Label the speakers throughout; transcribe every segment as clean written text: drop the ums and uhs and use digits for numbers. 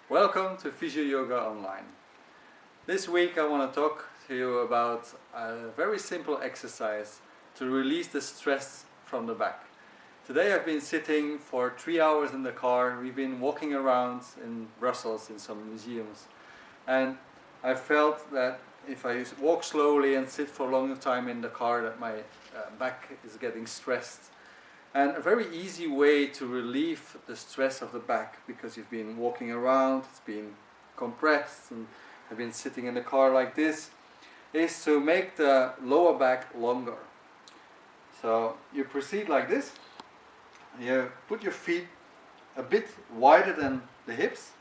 Speaker 1: Welcome to PhysioYoga Online. This week I want to talk to you about a very simple exercise to release the stress from the back. Today I've been sitting for 3 hours in the car. We've been walking around in Brussels in some museums, and I felt that if I walk slowly and sit for a longer time in the car that my back is getting stressed. And a very easy way to relieve the stress of the back, because you've been walking around, it's been compressed, and I've been sitting in the car like this, is to make the lower back longer. So you proceed like this. You put your feet a bit wider than the hips,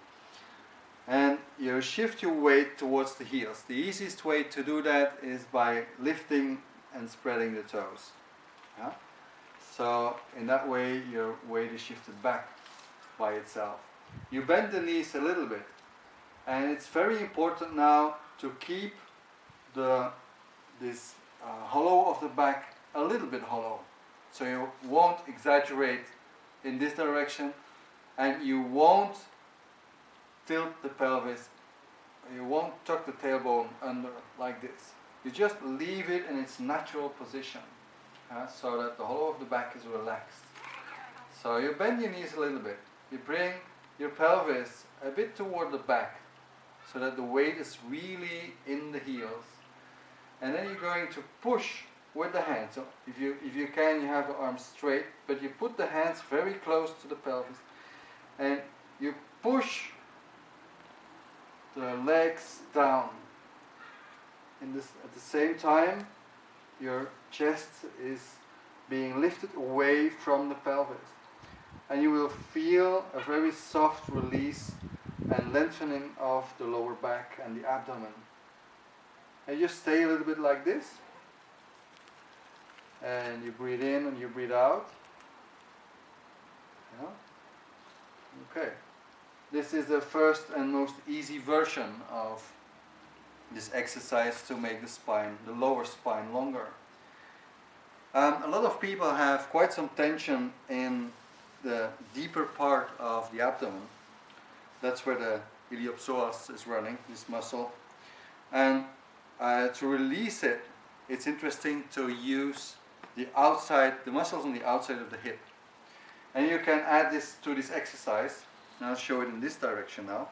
Speaker 1: and you shift your weight towards the heels. The easiest way to do that is by lifting and spreading the toes. Yeah? So in that way your weight is shifted back by itself. You bend the knees a little bit, and it's very important now to keep this hollow of the back a little bit hollow. So you won't exaggerate in this direction, and you won't tilt the pelvis, you won't tuck the tailbone under like this. You just leave it in its natural position. So that the hollow of the back is relaxed. So you bend your knees a little bit. You bring your pelvis a bit toward the back so that the weight is really in the heels. And then you're going to push with the hands. So if you can, you have the arms straight, but you put the hands very close to the pelvis and you push the legs down. At the same time, your chest is being lifted away from the pelvis, and you will feel a very soft release and lengthening of the lower back and the abdomen. And just stay a little bit like this, and you breathe in and you breathe out. Yeah? Okay, this is the first and most easy version of this exercise to make the lower spine longer. A lot of people have quite some tension in the deeper part of the abdomen. That's where the iliopsoas is running, this muscle. And to release it, it's interesting to use the muscles on the outside of the hip. And you can add this to this exercise. And I'll show it in this direction now.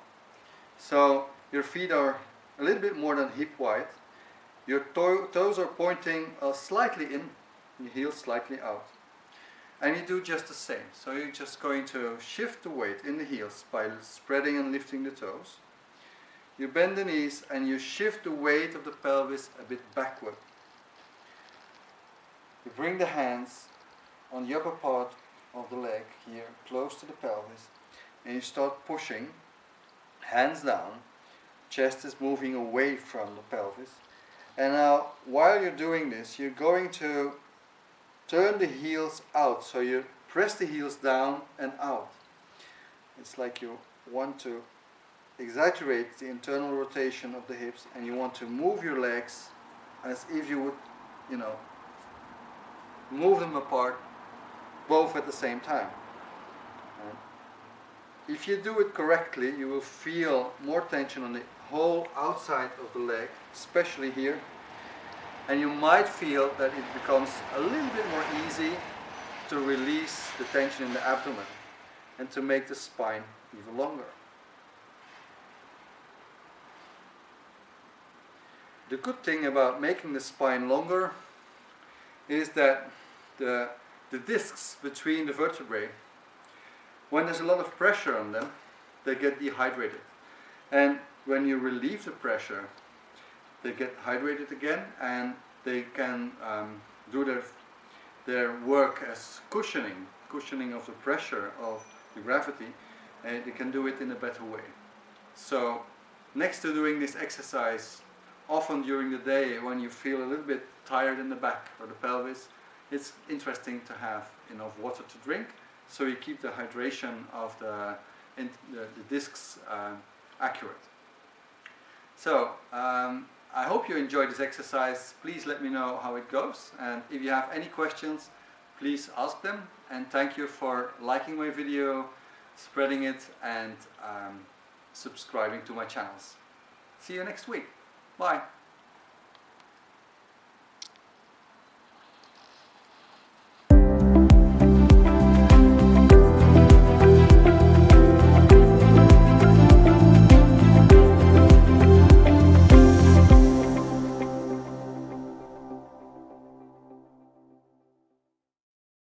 Speaker 1: So your feet are a little bit more than hip wide. Your toes are pointing slightly in, your heels slightly out. And you do just the same. So you're just going to shift the weight in the heels by spreading and lifting the toes. You bend the knees and you shift the weight of the pelvis a bit backward. You bring the hands on the upper part of the leg here, close to the pelvis, and you start pushing, hands down. Chest is moving away from the pelvis. And now, while you're doing this, you're going to turn the heels out. So you press the heels down and out. It's like you want to exaggerate the internal rotation of the hips, and you want to move your legs as if you would, move them apart, both at the same time. If you do it correctly, you will feel more tension on the whole outside of the leg, especially here, and you might feel that it becomes a little bit more easy to release the tension in the abdomen and to make the spine even longer. The good thing about making the spine longer is that the discs between the vertebrae, when there's a lot of pressure on them, they get dehydrated. And when you relieve the pressure, they get hydrated again, and they can do their work as cushioning of the pressure of the gravity, and they can do it in a better way. So next to doing this exercise, often during the day when you feel a little bit tired in the back or the pelvis, it's interesting to have enough water to drink, so you keep the hydration of the discs accurate. So I hope you enjoyed this exercise. Please let me know how it goes, and if you have any questions, please ask them. And thank you for liking my video, spreading it, and subscribing to my channels. See you next week. Bye.